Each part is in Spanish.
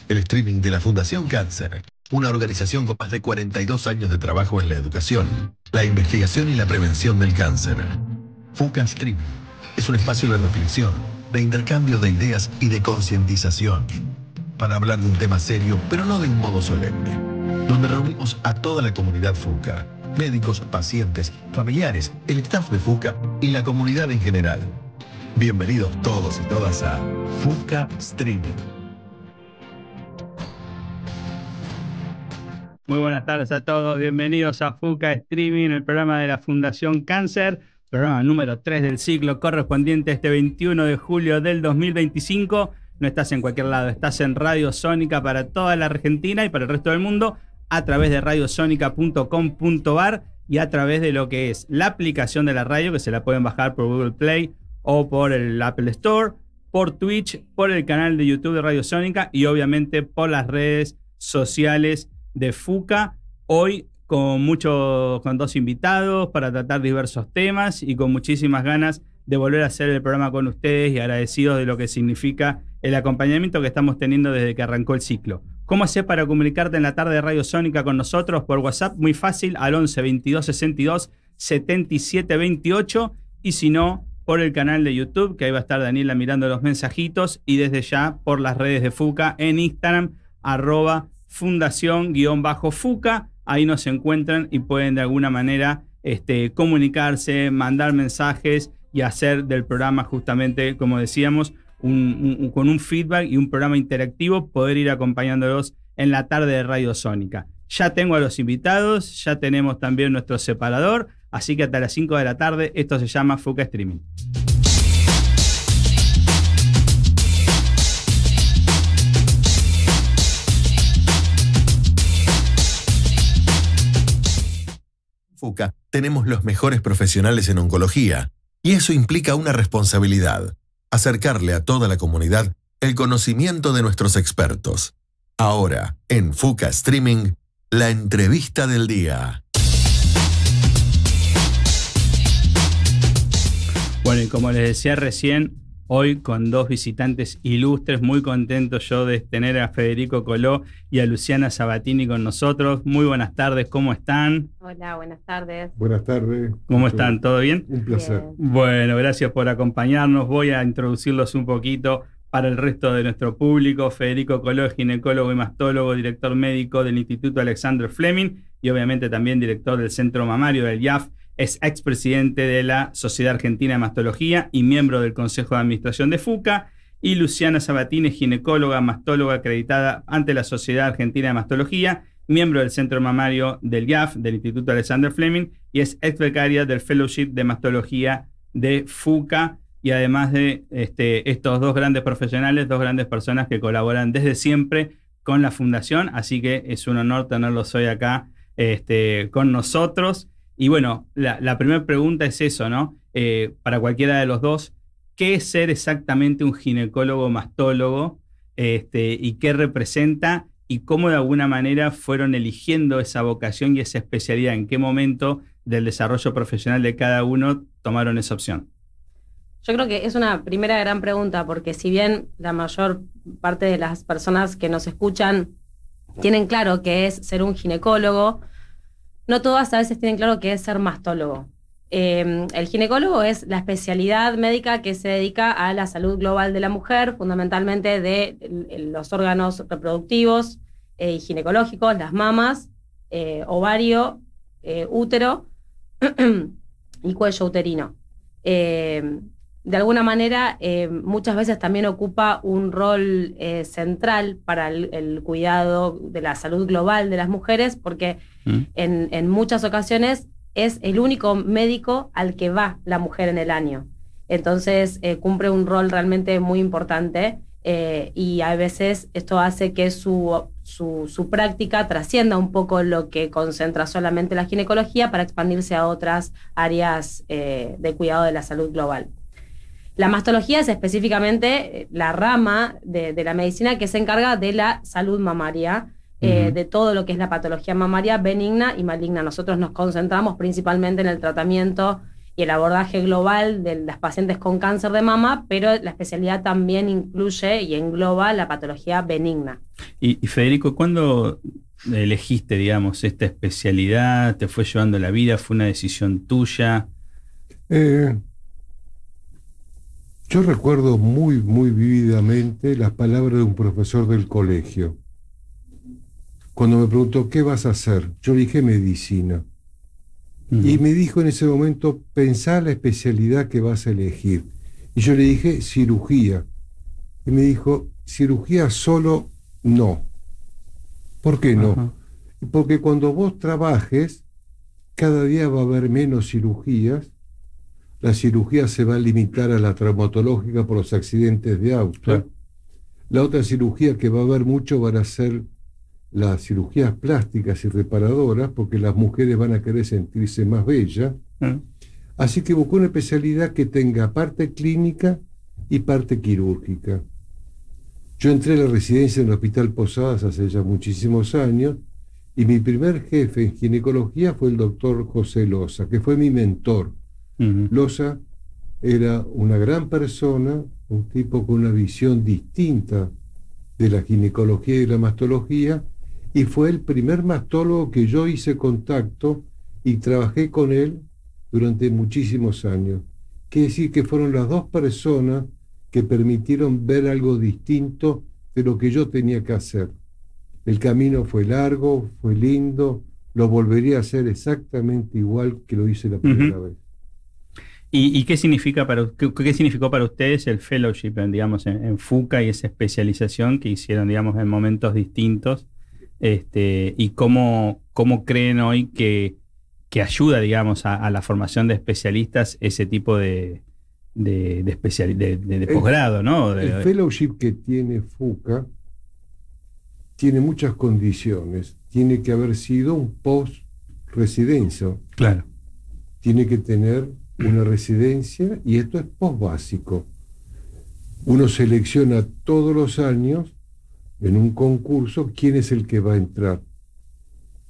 el streaming de la Fundación Cáncer, una organización con más de 42 años de trabajo en la educación, la investigación y la prevención del cáncer. FUCA Streaming es un espacio de reflexión, de intercambio de ideas y de concientización, para hablar de un tema serio, pero no de un modo solemne, donde reunimos a toda la comunidad FUCA, médicos, pacientes, familiares, el staff de FUCA y la comunidad en general. Bienvenidos todos y todas a FUCA Streaming. Muy buenas tardes a todos, bienvenidos a FUCA Streaming, el programa de la Fundación Cáncer, programa número 3 del ciclo correspondiente a este 21 de julio del 2025. No estás en cualquier lado, estás en Radio Sónica para toda la Argentina y para el resto del mundo a través de radiosonica.com.ar y a través de lo que es la aplicación de la radio, que se la pueden bajar por Google Play o por el Apple Store, por Twitch, por el canal de YouTube de Radio Sónica y obviamente por las redes sociales de FUCA. Hoy con dos invitados para tratar diversos temas y con muchísimas ganas de volver a hacer el programa con ustedes y agradecidos de lo que significa el acompañamiento que estamos teniendo desde que arrancó el ciclo. ¿Cómo hacer para comunicarte en la tarde de Radio Sónica con nosotros? Por WhatsApp, muy fácil, al 11 22 62 77 28 y si no, por el canal de YouTube, que ahí va a estar Daniela mirando los mensajitos y desde ya por las redes de FUCA en Instagram, @fundación_FUCA. Ahí nos encuentran y pueden de alguna manera comunicarse, mandar mensajes y hacer del programa justamente, como decíamos, con un feedback y un programa interactivo, poder ir acompañándolos en la tarde de Radio Sónica. Ya tengo a los invitados, ya tenemos también nuestro separador, así que hasta las 5 de la tarde esto se llama FUCA Streaming. FUCA tenemos los mejores profesionales en oncología y eso implica una responsabilidad, acercarle a toda la comunidad el conocimiento de nuestros expertos. Ahora, en FUCA Streaming, la entrevista del día. Bueno, y como les decía recién, hoy con dos visitantes ilustres, muy contento yo de tener a Federico Coló y a Luciana Sabatini con nosotros. Muy buenas tardes, ¿cómo están? Hola, buenas tardes. Buenas tardes. ¿Cómo están? ¿Todo bien? Un placer. Bien. Bueno, gracias por acompañarnos. Voy a introducirlos un poquito para el resto de nuestro público. Federico Coló es ginecólogo y mastólogo, director médico del Instituto Alexander Fleming y obviamente también director del Centro Mamario del IAF. Es expresidente de la Sociedad Argentina de Mastología y miembro del Consejo de Administración de FUCA. Y Luciana Sabatini es ginecóloga, mastóloga acreditada ante la Sociedad Argentina de Mastología, miembro del Centro Mamario del IAF, del Instituto Alexander Fleming, y es ex becaria del Fellowship de Mastología de FUCA. Y además de estos dos grandes profesionales, dos grandes personas que colaboran desde siempre con la Fundación. Así que es un honor tenerlos hoy acá con nosotros. Y bueno, la primera pregunta es eso, ¿no? Para cualquiera de los dos, ¿qué es ser exactamente un ginecólogo mastólogo? ¿Y qué representa? ¿Y cómo de alguna manera fueron eligiendo esa vocación y esa especialidad? ¿En qué momento del desarrollo profesional de cada uno tomaron esa opción? Yo creo que es una primera gran pregunta, porque si bien la mayor parte de las personas que nos escuchan tienen claro qué es ser un ginecólogo, no todas a veces tienen claro qué es ser mastólogo. El ginecólogo es la especialidad médica que se dedica a la salud global de la mujer, fundamentalmente de los órganos reproductivos y ginecológicos, las mamas, ovario, útero y cuello uterino. De alguna manera, muchas veces también ocupa un rol central para el cuidado de la salud global de las mujeres, porque en muchas ocasiones es el único médico al que va la mujer en el año. Entonces, cumple un rol realmente muy importante y a veces esto hace que su práctica trascienda un poco lo que concentra solamente la ginecología para expandirse a otras áreas de cuidado de la salud global. La mastología es específicamente la rama de la medicina que se encarga de la salud mamaria, de todo lo que es la patología mamaria benigna y maligna. Nosotros nos concentramos principalmente en el tratamiento y el abordaje global de las pacientes con cáncer de mama, pero la especialidad también incluye y engloba la patología benigna. Y Federico, ¿cuándo elegiste, digamos, esta especialidad? ¿Te fue llevando la vida? ¿Fue una decisión tuya? Yo recuerdo muy, muy vívidamente las palabras de un profesor del colegio. Cuando me preguntó, ¿qué vas a hacer? Yo le dije medicina. Y me dijo en ese momento, pensá la especialidad que vas a elegir. Y yo le dije, cirugía. Y me dijo, cirugía solo no. ¿Por qué no? Ajá. Porque cuando vos trabajes, cada día va a haber menos cirugías. La cirugía se va a limitar a la traumatológica por los accidentes de auto. Claro. La otra cirugía que va a haber mucho van a ser las cirugías plásticas y reparadoras, porque las mujeres van a querer sentirse más bellas. Así que buscó una especialidad que tenga parte clínica y parte quirúrgica. Yo entré a la residencia en el Hospital Posadas hace ya muchísimos años, y mi primer jefe en ginecología fue el doctor José Loza, que fue mi mentor. Loza era una gran persona, un tipo con una visión distinta de la ginecología y la mastología, y fue el primer mastólogo que yo hice contacto y trabajé con él durante muchísimos años. Quiere decir que fueron las dos personas que permitieron ver algo distinto de lo que yo tenía que hacer. El camino fue largo, fue lindo, lo volvería a hacer exactamente igual que lo hice la primera vez. ¿Y qué significó para ustedes el fellowship, digamos, en FUCA y esa especialización que hicieron, digamos, en momentos distintos? Y cómo creen hoy que ayuda, digamos, a la formación de especialistas ese tipo de posgrado, ¿no? El fellowship que tiene FUCA tiene muchas condiciones. Tiene que haber sido un post-residencia. Claro. Tiene que tener una residencia, y esto es post-básico. Uno selecciona todos los años en un concurso quién es el que va a entrar.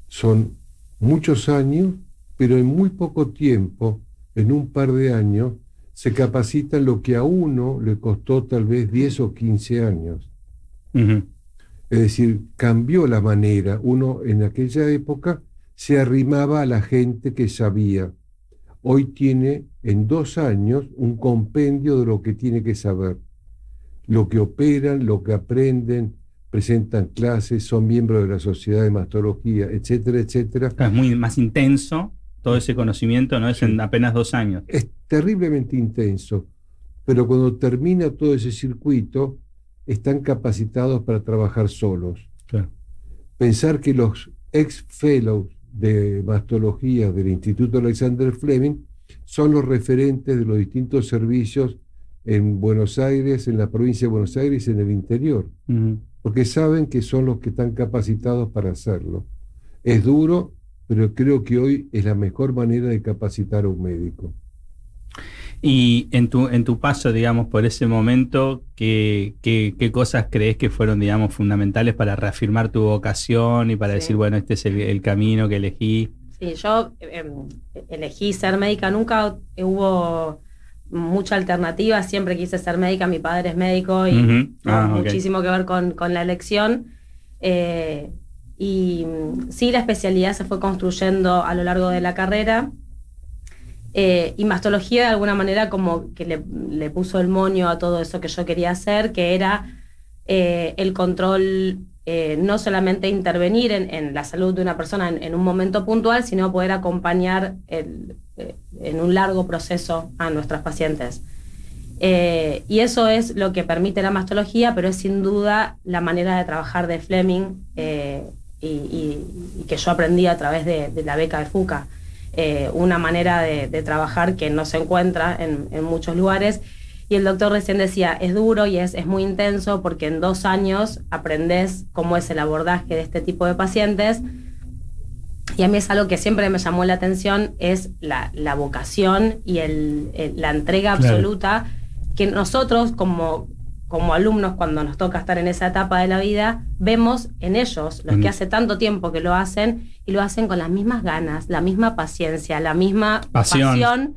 Son muchos años, pero en muy poco tiempo, en un par de años, se capacita lo que a uno le costó tal vez 10 o 15 años. Es decir, cambió la manera. Uno en aquella época se arrimaba a la gente que sabía. Hoy tiene en 2 años un compendio de lo que tiene que saber. Lo que operan, lo que aprenden, presentan clases, son miembros de la Sociedad de Mastología, etcétera, etcétera. Es muy más intenso todo ese conocimiento, ¿no? Es en apenas 2 años. Es terriblemente intenso, pero cuando termina todo ese circuito, están capacitados para trabajar solos. Claro. Pensar que los ex-fellows de mastología del Instituto Alexander Fleming son los referentes de los distintos servicios en Buenos Aires, en la provincia de Buenos Aires y en el interior, porque saben que son los que están capacitados para hacerlo. Es duro, pero creo que hoy es la mejor manera de capacitar a un médico. Y en tu paso, digamos, por ese momento, ¿qué cosas crees que fueron, digamos, fundamentales para reafirmar tu vocación y para decir, bueno, este es el camino que elegí? Sí, yo elegí ser médica, nunca hubo mucha alternativa, siempre quise ser médica, mi padre es médico y muchísimo que ver con la elección. Y sí, la especialidad se fue construyendo a lo largo de la carrera. Y mastología de alguna manera como que le puso el moño a todo eso que yo quería hacer, que era el control, no solamente intervenir en la salud de una persona en un momento puntual, sino poder acompañar en un largo proceso a nuestros pacientes. Y eso es lo que permite la mastología, pero es sin duda la manera de trabajar de Fleming y que yo aprendí a través de la beca de FUCA. Una manera de trabajar que no se encuentra en muchos lugares. Y el doctor recién decía, es duro y es muy intenso porque en 2 años aprendés cómo es el abordaje de este tipo de pacientes. Y a mí es algo que siempre me llamó la atención, es la vocación y la entrega absoluta que nosotros como alumnos, cuando nos toca estar en esa etapa de la vida, vemos en ellos, los que hace tanto tiempo que lo hacen, y lo hacen con las mismas ganas, la misma paciencia, la misma pasión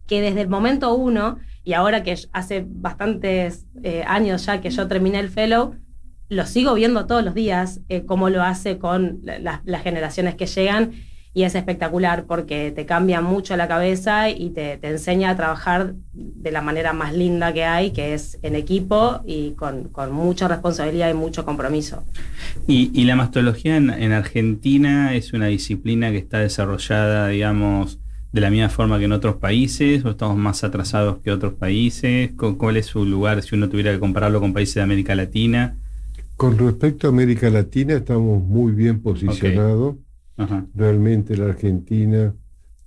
que desde el momento uno, y ahora que hace bastantes años ya que yo terminé el fellow, lo sigo viendo todos los días, cómo lo hace con las generaciones que llegan, y es espectacular porque te cambia mucho la cabeza y te enseña a trabajar de la manera más linda que hay, que es en equipo y con mucha responsabilidad y mucho compromiso. ¿Y la mastología en Argentina es una disciplina que está desarrollada, digamos, de la misma forma que en otros países, o estamos más atrasados que otros países? ¿Cuál es su lugar si uno tuviera que compararlo con países de América Latina? Con respecto a América Latina estamos muy bien posicionados. Okay. Ajá. Realmente la Argentina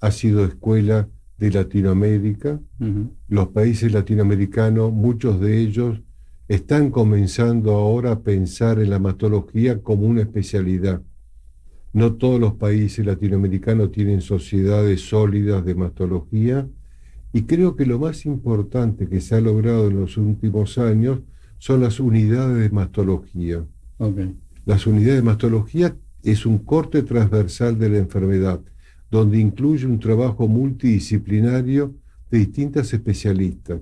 ha sido escuela de Latinoamérica. Los países latinoamericanos, muchos de ellos, están comenzando ahora a pensar en la mastología como una especialidad. No todos los países latinoamericanos tienen sociedades sólidas de mastología, y creo que lo más importante que se ha logrado en los últimos años son las unidades de mastología. Okay. Las unidades de mastología es un corte transversal de la enfermedad, donde incluye un trabajo multidisciplinario de distintas especialistas.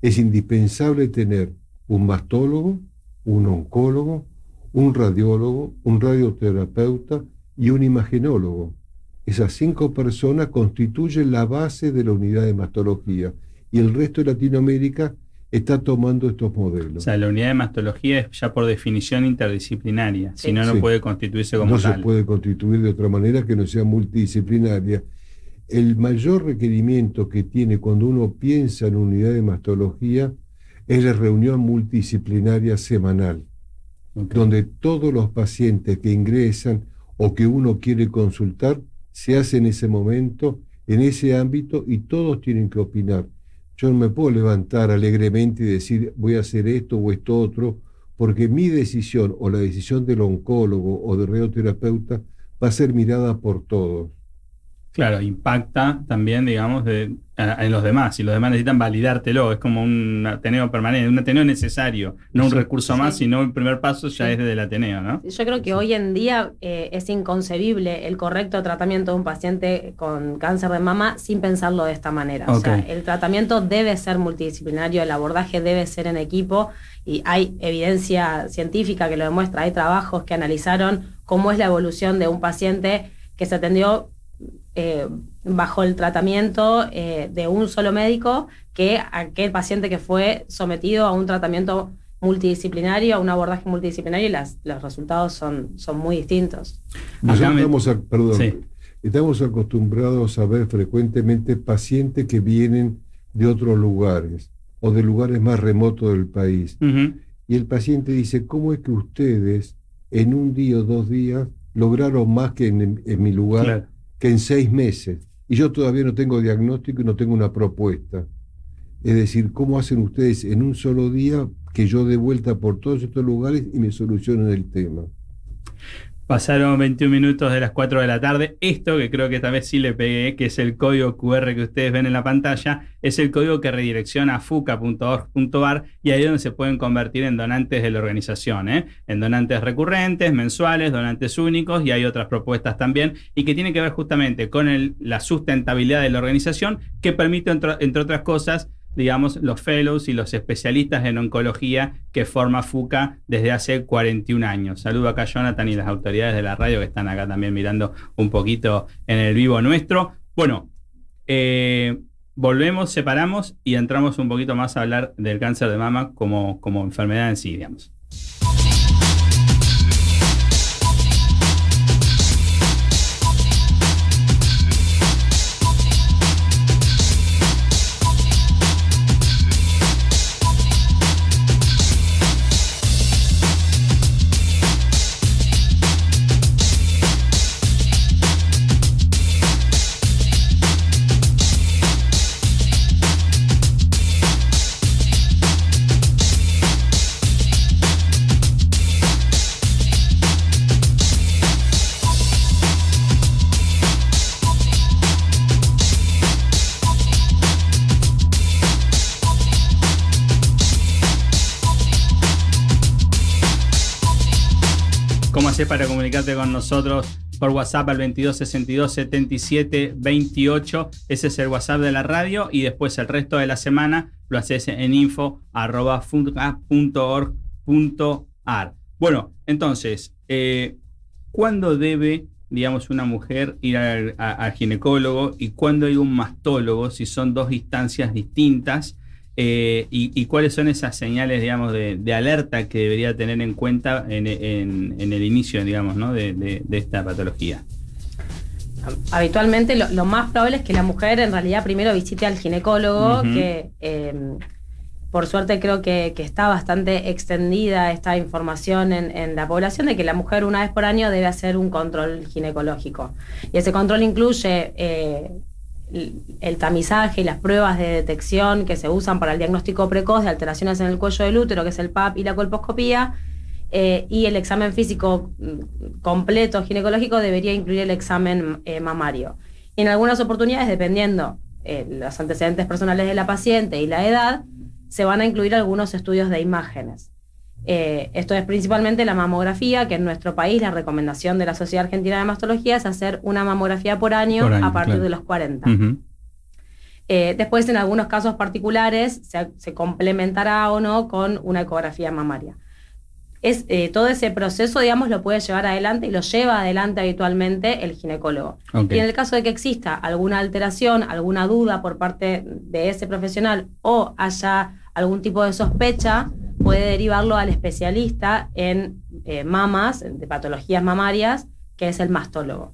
Es indispensable tener un mastólogo, un oncólogo, un radiólogo, un radioterapeuta y un imagenólogo. Esas 5 personas constituyen la base de la unidad de mastología, y el resto de Latinoamérica está tomando estos modelos. O sea, la unidad de mastología es ya por definición interdisciplinaria, Sí. si no, no Sí. puede constituirse como No tal. se puede constituir de otra manera que no sea multidisciplinaria. El mayor requerimiento que tiene cuando uno piensa en unidad de mastología es la reunión multidisciplinaria semanal, Okay. donde todos los pacientes que ingresan o que uno quiere consultar se hace en ese momento, en ese ámbito, y todos tienen que opinar. Yo no me puedo levantar alegremente y decir voy a hacer esto o esto otro, porque mi decisión o la decisión del oncólogo o del radioterapeuta va a ser mirada por todos. Claro, impacta también, digamos, en los demás. Y los demás necesitan validártelo. Es como un Ateneo permanente, un Ateneo necesario. No un Sí. recurso más, Sí. sino el primer paso ya es desde el Ateneo, ¿no? Yo creo que hoy en día es inconcebible el correcto tratamiento de un paciente con cáncer de mama sin pensarlo de esta manera. O sea, Ok. el tratamiento debe ser multidisciplinario, el abordaje debe ser en equipo, y hay evidencia científica que lo demuestra. Hay trabajos que analizaron cómo es la evolución de un paciente que se atendió bajo el tratamiento de un solo médico, que aquel paciente que fue sometido a un tratamiento multidisciplinario, a un abordaje multidisciplinario, y los resultados son muy distintos. Nosotros Sí. estamos acostumbrados a ver frecuentemente pacientes que vienen de otros lugares o de lugares más remotos del país. Uh-huh. Y el paciente dice, ¿cómo es que ustedes en un día o 2 días lograron más que en mi lugar, Claro. que en 6 meses? Y yo todavía no tengo diagnóstico y no tengo una propuesta. Es decir, ¿cómo hacen ustedes en un solo día que yo dé vuelta por todos estos lugares y me solucionen el tema? Pasaron 21 minutos de las 4 de la tarde. Esto, que creo que esta vez sí le pegué, que es el código QR que ustedes ven en la pantalla, es el código que redirecciona a fuca.org.ar, y ahí es donde se pueden convertir en donantes de la organización, en donantes recurrentes, mensuales, donantes únicos, y hay otras propuestas también, y que tienen que ver justamente con la sustentabilidad de la organización, que permite, entre otras cosas, digamos, los fellows y los especialistas en oncología que forma FUCA desde hace 41 años. Saludo acá a Jonathan y las autoridades de la radio que están acá también mirando un poquito en el vivo nuestro. Bueno, volvemos, separamos y entramos un poquito más a hablar del cáncer de mama como enfermedad en sí, digamos. ¿Cómo haces para comunicarte con nosotros por WhatsApp al 22 62 77 28. Ese es el WhatsApp de la radio, y después el resto de la semana lo haces en info@funcap.org.ar. Bueno, entonces, ¿cuándo debe, digamos, una mujer ir al ginecólogo y cuándo hay un mastólogo, si son dos instancias distintas? Y cuáles son esas señales, digamos, de alerta que debería tener en cuenta en el inicio, digamos, ¿no? de esta patología. Habitualmente lo más probable es que la mujer en realidad primero visite al ginecólogo, que por suerte creo que está bastante extendida esta información en la población, de que la mujer una vez por año debe hacer un control ginecológico. Y ese control incluye el tamizaje y las pruebas de detección que se usan para el diagnóstico precoz de alteraciones en el cuello del útero, que es el PAP y la colposcopía, y el examen físico completo ginecológico debería incluir el examen mamario. Y en algunas oportunidades, dependiendo los antecedentes personales de la paciente y la edad, se van a incluir algunos estudios de imágenes. Esto es principalmente la mamografía, que en nuestro país la recomendación de la Sociedad Argentina de Mastología es hacer una mamografía por año a partir de los 40. Después, en algunos casos particulares, se complementará o no con una ecografía mamaria. Todo ese proceso, digamos, lo puede llevar adelante y lo lleva adelante habitualmente el ginecólogo. Y en el caso de que exista alguna alteración, alguna duda por parte de ese profesional o haya algún tipo de sospecha, puede derivarlo al especialista en mamas, de patologías mamarias, que es el mastólogo.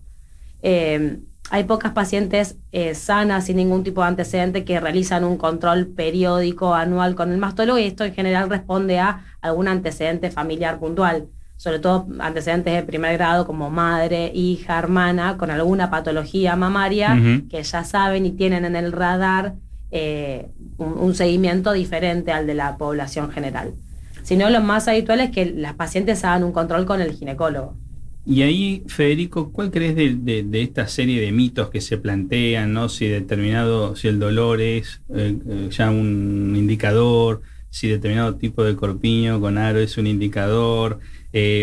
Hay pocas pacientes sanas, sin ningún tipo de antecedente, que realizan un control periódico anual con el mastólogo, y esto en general responde a algún antecedente familiar puntual, sobre todo antecedentes de primer grado como madre, hija, hermana, con alguna patología mamaria que ya saben y tienen en el radar un seguimiento diferente al de la población general. Si no, lo más habitual es que las pacientes hagan un control con el ginecólogo. Y ahí, Federico, ¿cuál crees de esta serie de mitos que se plantean, ¿no? Si el dolor es ya un indicador, si determinado tipo de corpiño con aro es un indicador,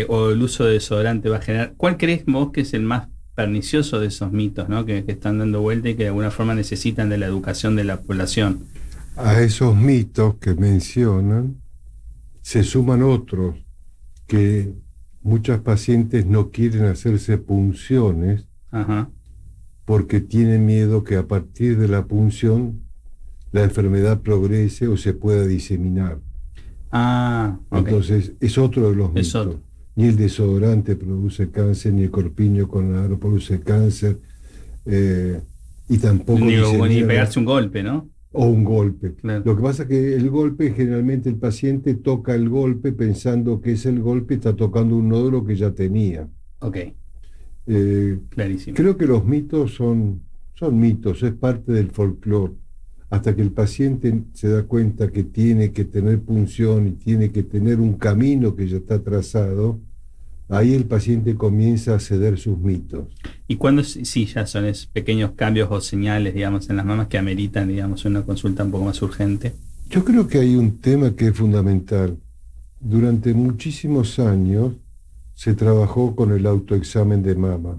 o el uso de desodorante va a generar... ¿Cuál crees vos que es el más pernicioso de esos mitos, ¿no? que están dando vuelta y que de alguna forma necesitan de la educación de la población? A esos mitos que mencionan se suman otros, que muchas pacientes no quieren hacerse punciones porque tienen miedo que a partir de la punción la enfermedad progrese o se pueda diseminar. Entonces es otro de los mitos. Ni el desodorante produce cáncer, ni el corpiño con aro produce cáncer, y tampoco ni pegarse un golpe, ¿no? O un golpe. Claro. Lo que pasa es que el golpe, generalmente el paciente toca el golpe pensando que es el golpe, está tocando un nódulo que ya tenía. Clarísimo. Creo que los mitos son mitos, es parte del folclore. Hasta que el paciente se da cuenta que tiene que tener punción y tiene que tener un camino que ya está trazado, ahí el paciente comienza a ceder sus mitos. ¿Y cuándo sí ya son esos pequeños cambios o señales, digamos, en las mamas que ameritan, digamos, una consulta un poco más urgente? Yo creo que hay un tema que es fundamental. Durante muchísimos años se trabajó con el autoexamen de mama,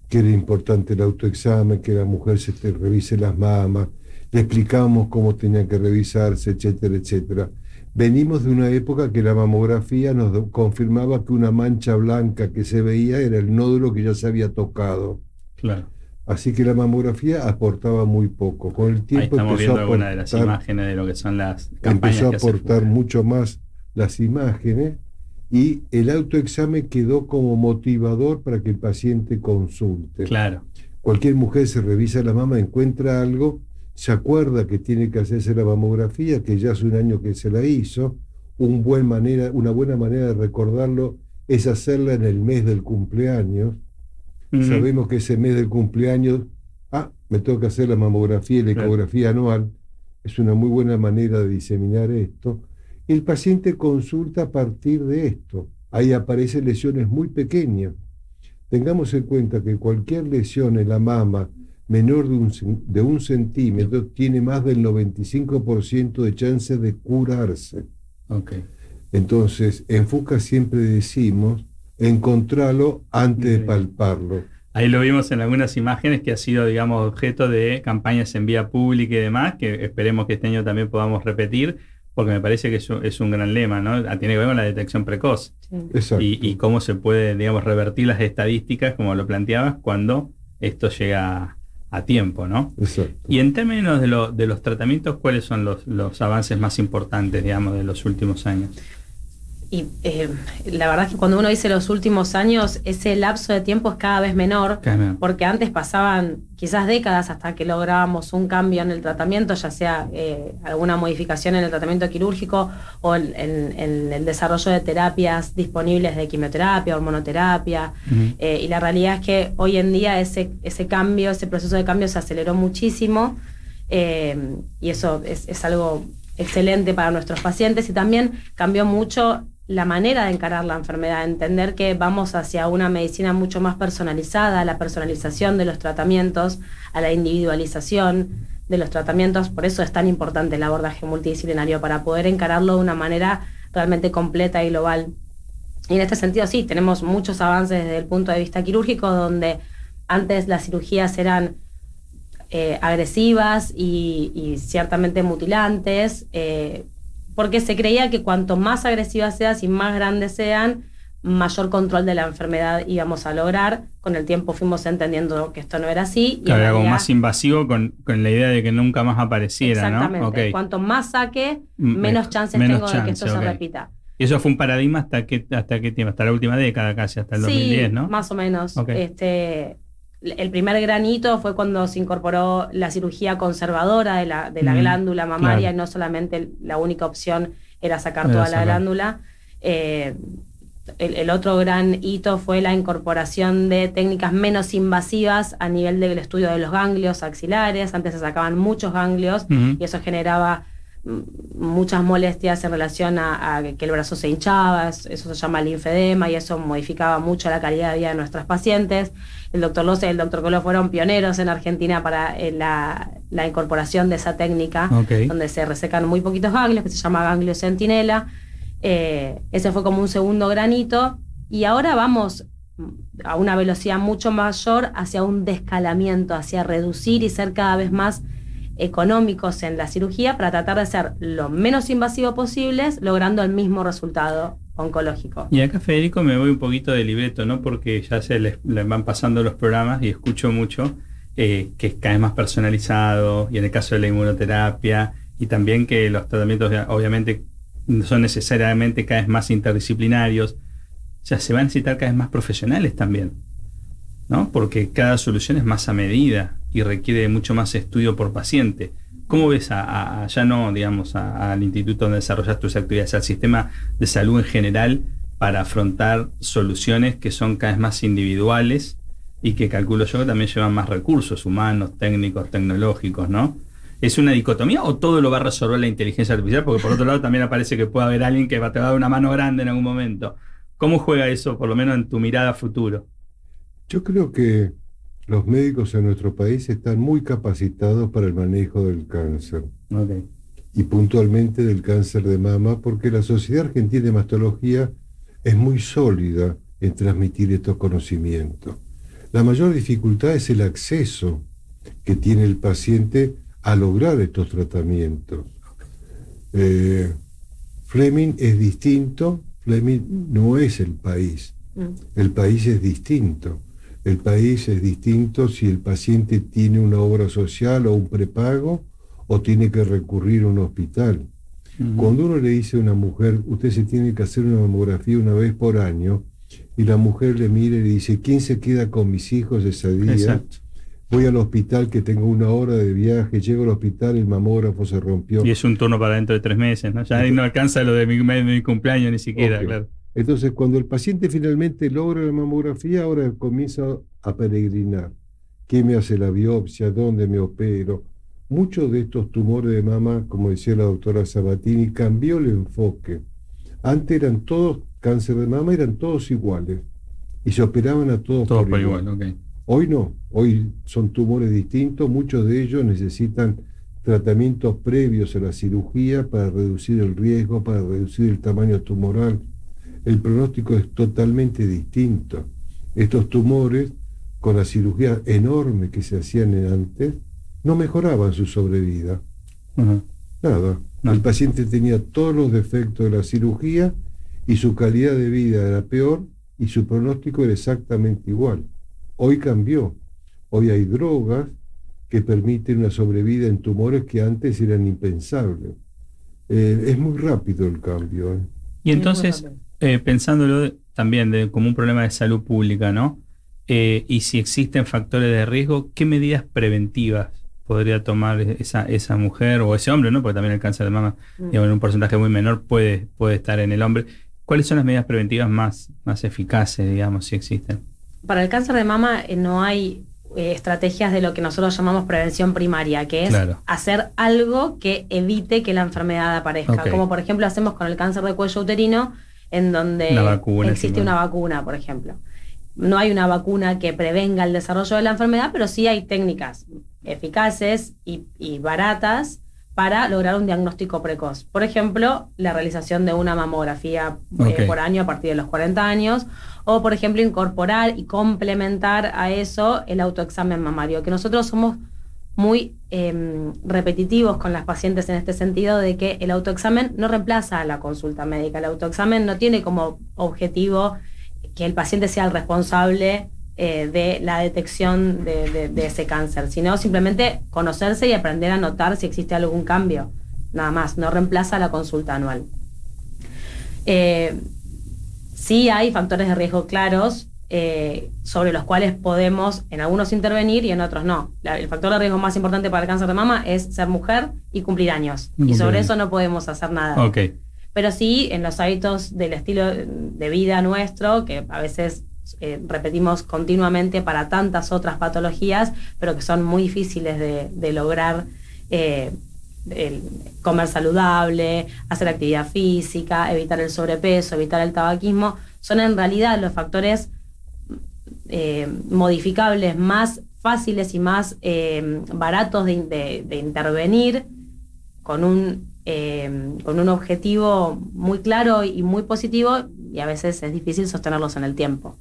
que era importante el autoexamen, que la mujer se revise las mamas, le explicábamos cómo tenía que revisarse, etcétera, etcétera. Venimos de una época que la mamografía nos confirmaba que una mancha blanca que se veía era el nódulo que ya se había tocado. Claro. Así que la mamografía aportaba muy poco. Con el tiempo ahí estamos viendo algunas de las imágenes de lo que son las campañas. Empezó a aportar mucho más las imágenes, y el autoexamen quedó como motivador para que el paciente consulte. Claro. Cualquier mujer se revisa la mama, encuentra algo, se acuerda que tiene que hacerse la mamografía, que ya hace un año que se la hizo. Una buena manera de recordarlo es hacerla en el mes del cumpleaños. Sabemos que ese mes del cumpleaños, me tengo que hacer la mamografía y la ecografía anual. Es una muy buena manera de diseminar esto. El paciente consulta a partir de esto. Ahí aparecen lesiones muy pequeñas. Tengamos en cuenta que cualquier lesión en la mama menor de un centímetro tiene más del 95% de chance de curarse. Okay. Entonces, en FUCA siempre decimos, encontrarlo antes de palparlo. Ahí lo vimos en algunas imágenes que ha sido, digamos, objeto de campañas en vía pública y demás, que esperemos que este año también podamos repetir, porque me parece que es un gran lema, ¿no? Tiene que ver con la detección precoz. Sí. Exacto. Y cómo se puede, digamos, revertir las estadísticas, como lo planteabas, cuando esto llega a tiempo, ¿no? Exacto. Y en términos de los tratamientos, ¿cuáles son los avances más importantes, digamos, de los últimos años? Y la verdad es que cuando uno dice los últimos años, ese lapso de tiempo es cada vez menor, porque antes pasaban quizás décadas hasta que lográbamos un cambio en el tratamiento, ya sea alguna modificación en el tratamiento quirúrgico o en el desarrollo de terapias disponibles de quimioterapia, hormonoterapia. Y la realidad es que hoy en día ese cambio, ese proceso de cambio se aceleró muchísimo, y eso es algo excelente para nuestros pacientes, y también cambió mucho la manera de encarar la enfermedad, entender que vamos hacia una medicina mucho más personalizada, a la personalización de los tratamientos, a la individualización de los tratamientos. Por eso es tan importante el abordaje multidisciplinario, para poder encararlo de una manera realmente completa y global. Y en este sentido sí, tenemos muchos avances desde el punto de vista quirúrgico, donde antes las cirugías eran agresivas y ciertamente mutilantes, porque se creía que cuanto más agresivas sean y más grandes sean, mayor control de la enfermedad íbamos a lograr. Con el tiempo fuimos entendiendo que esto no era así. Claro, era como más invasivo con la idea de que nunca más apareciera, exactamente, ¿no? Okay. Cuanto más saque, menos chances tengo de que esto se repita. Y eso fue un paradigma hasta qué tiempo, hasta la última década casi, hasta el 2010, ¿no? Más o menos. Okay. El primer gran hito fue cuando se incorporó la cirugía conservadora de la glándula mamaria, claro. Y no solamente la única opción era sacar toda la glándula. El otro gran hito fue la incorporación de técnicas menos invasivas a nivel del estudio de los ganglios axilares. Antes se sacaban muchos ganglios, y eso generaba muchas molestias en relación a que el brazo se hinchaba. Eso se llama linfedema, y eso modificaba mucho la calidad de vida de nuestras pacientes. El doctor Lose y el doctor Colo fueron pioneros en Argentina para la incorporación de esa técnica, donde se resecan muy poquitos ganglios, que se llama ganglio centinela. Ese fue como un segundo granito, y ahora vamos a una velocidad mucho mayor hacia un descalamiento, hacia reducir y ser cada vez más económicos en la cirugía, para tratar de ser lo menos invasivo posibles, logrando el mismo resultado oncológico. Y acá, Federico, me voy un poquito de libreto, ¿no? Porque ya se les van pasando los programas y escucho mucho que es cada vez más personalizado, y en el caso de la inmunoterapia, y también que los tratamientos obviamente son necesariamente cada vez más interdisciplinarios. O sea, se van a necesitar cada vez más profesionales también, ¿no? Porque cada solución es más a medida y requiere mucho más estudio por paciente. ¿Cómo ves ya no, digamos, al instituto donde desarrollas tus actividades, al sistema de salud en general, para afrontar soluciones que son cada vez más individuales y que, calculo yo, también llevan más recursos humanos, técnicos, tecnológicos, ¿no? ¿Es una dicotomía o todo lo va a resolver la inteligencia artificial? Porque por otro lado también aparece que puede haber alguien que te va a dar una mano grande en algún momento. ¿Cómo juega eso, por lo menos en tu mirada a futuro? Yo creo que los médicos en nuestro país están muy capacitados para el manejo del cáncer. Y puntualmente del cáncer de mama, porque la Sociedad Argentina de Mastología es muy sólida en transmitir estos conocimientos. La mayor dificultad es el acceso que tiene el paciente a lograr estos tratamientos. Fleming es distinto. Fleming no es el país. El país es distinto. El país es distinto si el paciente tiene una obra social o un prepago, o tiene que recurrir a un hospital. Cuando uno le dice a una mujer, usted se tiene que hacer una mamografía una vez por año, y la mujer le mira y le dice, ¿quién se queda con mis hijos ese día? Exacto. Voy al hospital, que tengo una hora de viaje, llego al hospital, el mamógrafo se rompió. Y es un turno para dentro de 3 meses, ¿no? Ya no alcanza lo de mi cumpleaños ni siquiera, claro. Entonces, cuando el paciente finalmente logra la mamografía, ahora comienza a peregrinar. ¿Quién me hace la biopsia? ¿Dónde me opero? Muchos de estos tumores de mama, como decía la doctora Sabatini, cambió el enfoque. Antes eran todos cáncer de mama, eran todos iguales, y se operaban a todos por igual. Hoy no, hoy son tumores distintos, muchos de ellos necesitan tratamientos previos a la cirugía para reducir el riesgo, para reducir el tamaño tumoral. el pronóstico es totalmente distinto. Estos tumores, con la cirugía enorme que se hacían antes, no mejoraban su sobrevida. Nada. El paciente tenía todos los defectos de la cirugía y su calidad de vida era peor y su pronóstico era exactamente igual. Hoy cambió. Hoy hay drogas que permiten una sobrevida en tumores que antes eran impensables. Es muy rápido el cambio. Y entonces, pensándolo también como un problema de salud pública, ¿no? Y si existen factores de riesgo, ¿qué medidas preventivas podría tomar esa mujer o ese hombre, ¿no? Porque también el cáncer de mama, digamos, en un porcentaje muy menor puede estar en el hombre. ¿Cuáles son las medidas preventivas más eficaces, digamos, si existen? Para el cáncer de mama no hay estrategias de lo que nosotros llamamos prevención primaria, que es hacer algo que evite que la enfermedad aparezca. Como por ejemplo hacemos con el cáncer de cuello uterino, en donde existe una vacuna, por ejemplo. No hay una vacuna que prevenga el desarrollo de la enfermedad, pero sí hay técnicas eficaces y baratas para lograr un diagnóstico precoz. Por ejemplo, la realización de una mamografía por año a partir de los 40 años, o por ejemplo incorporar y complementar a eso el autoexamen mamario, que nosotros somos muy repetitivos con las pacientes en este sentido de que el autoexamen no reemplaza a la consulta médica. El autoexamen no tiene como objetivo que el paciente sea el responsable de la detección de ese cáncer, sino simplemente conocerse y aprender a notar si existe algún cambio, nada más, no reemplaza la consulta anual. Sí hay factores de riesgo claros sobre los cuales podemos en algunos intervenir y en otros no. El factor de riesgo más importante para el cáncer de mama es ser mujer y cumplir años, y sobre eso no podemos hacer nada. Pero sí en los hábitos del estilo de vida nuestro, que a veces repetimos continuamente para tantas otras patologías, pero que son muy difíciles de lograr, comer saludable, hacer actividad física, evitar el sobrepeso, evitar el tabaquismo, son en realidad los factores modificables más fáciles y más baratos de intervenir con un objetivo muy claro y muy positivo, y a veces es difícil sostenerlos en el tiempo.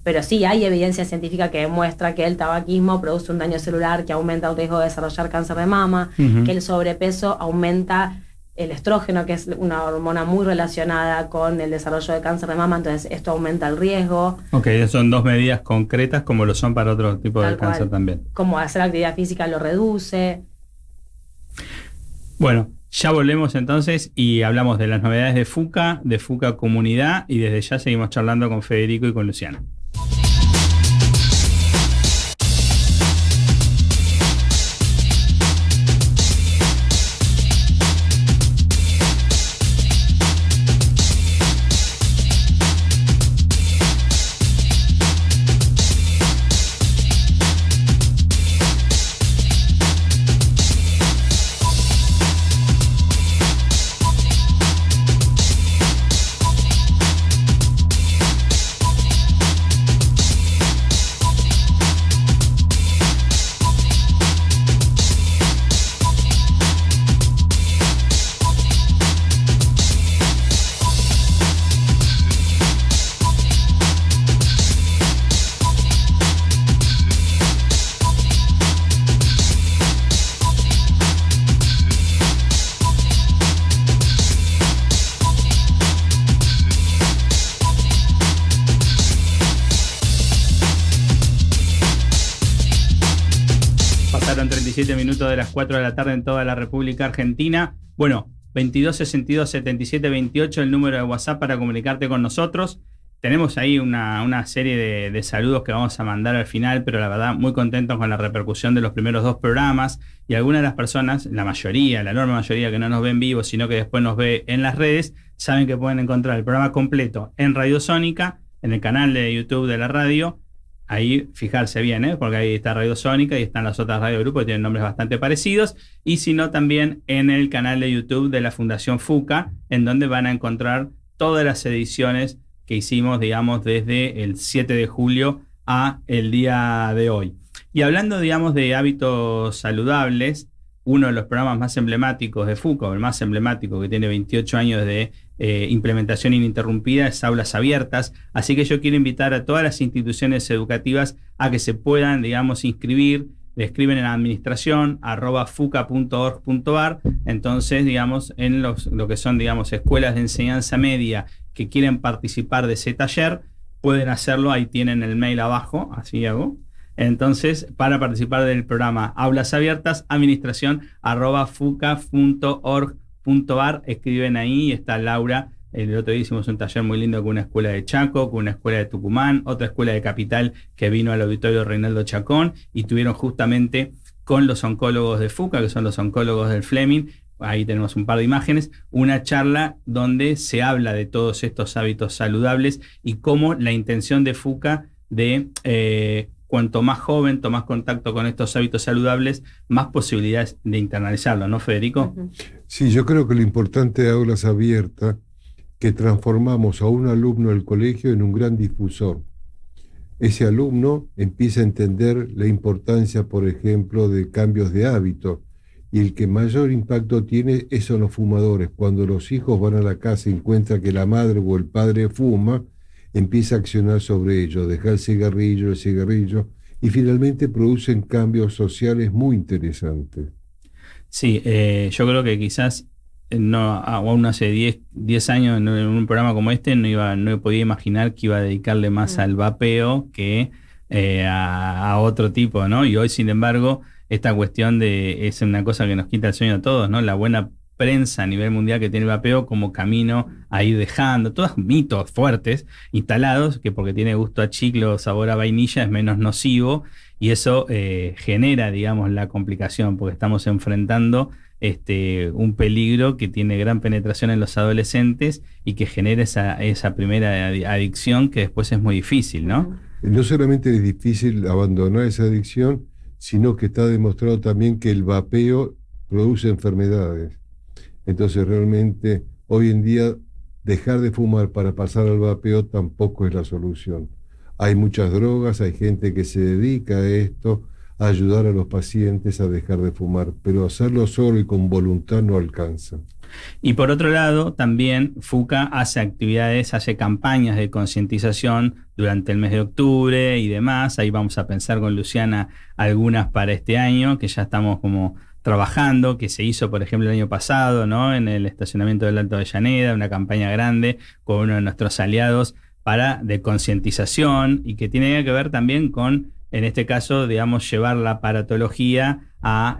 Pero sí hay evidencia científica que demuestra que el tabaquismo produce un daño celular que aumenta el riesgo de desarrollar cáncer de mama, que el sobrepeso aumenta el estrógeno, que es una hormona muy relacionada con el desarrollo de cáncer de mama, entonces esto aumenta el riesgo. Son dos medidas concretas como lo son para otro tipo de cáncer también. Como hacer actividad física lo reduce. Bueno, ya volvemos entonces y hablamos de las novedades de FUCA Comunidad, y desde ya seguimos charlando con Federico y con Luciano. Pasaron 37 minutos de las 4 de la tarde en toda la República Argentina. Bueno, 22 62 77 28 el número de WhatsApp para comunicarte con nosotros. Tenemos ahí una serie de saludos que vamos a mandar al final, pero la verdad muy contentos con la repercusión de los primeros dos programas, y algunas de las personas, la mayoría, la enorme mayoría que no nos ve en vivo, sino que después nos ve en las redes, saben que pueden encontrar el programa completo en Radio Sónica, en el canal de YouTube de la radio. Ahí fijarse bien, porque ahí está Radio Sónica y están las otras radio grupos que tienen nombres bastante parecidos, y si no también en el canal de YouTube de la Fundación FUCA, en donde van a encontrar todas las ediciones que hicimos, digamos, desde el 7 de julio a el día de hoy. Y hablando, digamos, de hábitos saludables, uno de los programas más emblemáticos de FUCA, o el más emblemático, que tiene 28 años de implementación ininterrumpida es aulas abiertas, así que yo quiero invitar a todas las instituciones educativas a que se puedan, digamos, inscribir. Le escriben en administración @fuca.org.ar. Entonces, digamos, en lo que son, digamos, escuelas de enseñanza media que quieren participar de ese taller, pueden hacerlo. Ahí tienen el mail abajo, así hago. Entonces, para participar del programa Aulas Abiertas, administración @fuca.org.ar, escriben ahí, está Laura. El otro día hicimos un taller muy lindo con una escuela de Chaco, con una escuela de Tucumán, otra escuela de Capital que vino al auditorio Reinaldo Chacón y tuvieron justamente con los oncólogos de FUCA, que son los oncólogos del Fleming. Ahí tenemos un par de imágenes, una charla donde se habla de todos estos hábitos saludables y cómo la intención de FUCA de cuanto más joven tomás contacto con estos hábitos saludables, más posibilidades de internalizarlo, ¿no, Federico? Sí, yo creo que lo importante de Aulas Abiertas que transformamos a un alumno del colegio en un gran difusor. Ese alumno empieza a entender la importancia, por ejemplo, de cambios de hábito, y el que mayor impacto tiene son los fumadores. Cuando los hijos van a la casa y encuentran que la madre o el padre fuma, empieza a accionar sobre ellos, dejar el cigarrillo, y finalmente producen cambios sociales muy interesantes. Sí, yo creo que quizás aún hace 10 años en un programa como este no podía imaginar que iba a dedicarle más al vapeo que a otro tipo, ¿no? Y hoy, sin embargo, esta cuestión es una cosa que nos quita el sueño a todos, ¿no? La buena prensa a nivel mundial que tiene el vapeo como camino a ir dejando, todos mitos fuertes instalados, que porque tiene gusto a chicle o sabor a vainilla es menos nocivo, y eso genera, digamos, la complicación, porque estamos enfrentando un peligro que tiene gran penetración en los adolescentes y que genera esa primera adicción que después es muy difícil, ¿no? No solamente es difícil abandonar esa adicción, sino que está demostrado también que el vapeo produce enfermedades. Entonces realmente hoy en día dejar de fumar para pasar al vapeo tampoco es la solución. Hay muchas drogas, hay gente que se dedica a esto, a ayudar a los pacientes a dejar de fumar, pero hacerlo solo y con voluntad no alcanza. Y por otro lado, también FUCA hace campañas de concientización durante el mes de octubre y demás. Ahí vamos a pensar con Luciana algunas para este año, que ya estamos como trabajando, que se hizo, por ejemplo, el año pasado, ¿no? En el estacionamiento del Alto Avellaneda, una campaña grande con uno de nuestros aliados de concientización, y que tiene que ver también con, en este caso, digamos, llevar la aparatología a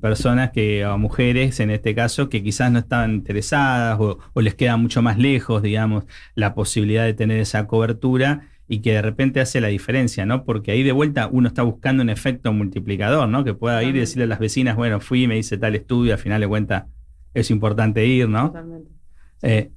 personas a mujeres, en este caso, que quizás no estaban interesadas o les queda mucho más lejos, digamos, la posibilidad de tener esa cobertura, y que de repente hace la diferencia, ¿no? Porque ahí de vuelta uno está buscando un efecto multiplicador, ¿no? Que pueda ir y decirle a las vecinas, bueno, fui y me hice tal estudio, al final de cuentas es importante ir, ¿no? Totalmente.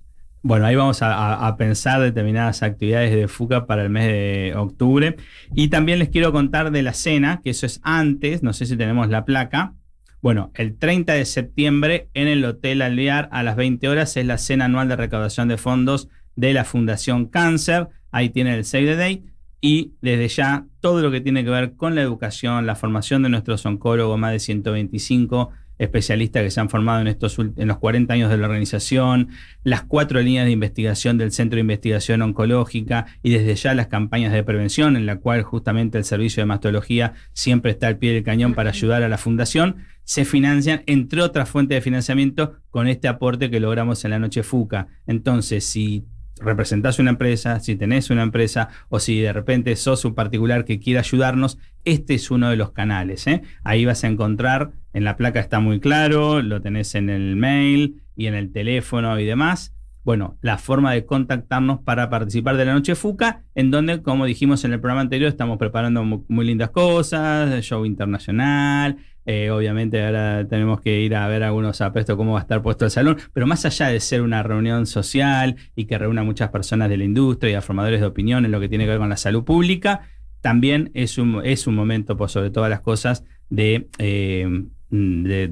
Bueno, ahí vamos a pensar determinadas actividades de FUCA para el mes de octubre. Y también les quiero contar de la cena, que eso es antes, no sé si tenemos la placa. Bueno, el 30 de septiembre en el Hotel Alvear a las 20 horas es la cena anual de recaudación de fondos de la Fundación Cáncer. Ahí tienen el Save the Date. Y desde ya todo lo que tiene que ver con la educación, la formación de nuestros oncólogos, más de 125 especialistas que se han formado en los 40 años de la organización, las 4 líneas de investigación del Centro de Investigación Oncológica, y desde ya las campañas de prevención, en la cual justamente el servicio de mastología siempre está al pie del cañón para ayudar a la fundación, se financian, entre otras fuentes de financiamiento, con este aporte que logramos en la Noche FUCA. Entonces, si representás una empresa, si tenés una empresa, o si de repente sos un particular que quiera ayudarnos, este es uno de los canales, ¿eh? Ahí vas a encontrar, en la placa está muy claro, lo tenés en el mail y en el teléfono y demás. Bueno, la forma de contactarnos para participar de la Noche FUCA, en donde, como dijimos en el programa anterior, estamos preparando muy lindas cosas, show internacional. Obviamente ahora tenemos que ir a ver algunos aspectos, cómo va a estar puesto el salón, pero más allá de ser una reunión social y que reúna a muchas personas de la industria y a formadores de opinión en lo que tiene que ver con la salud pública, también es un momento, por sobre todas las cosas, de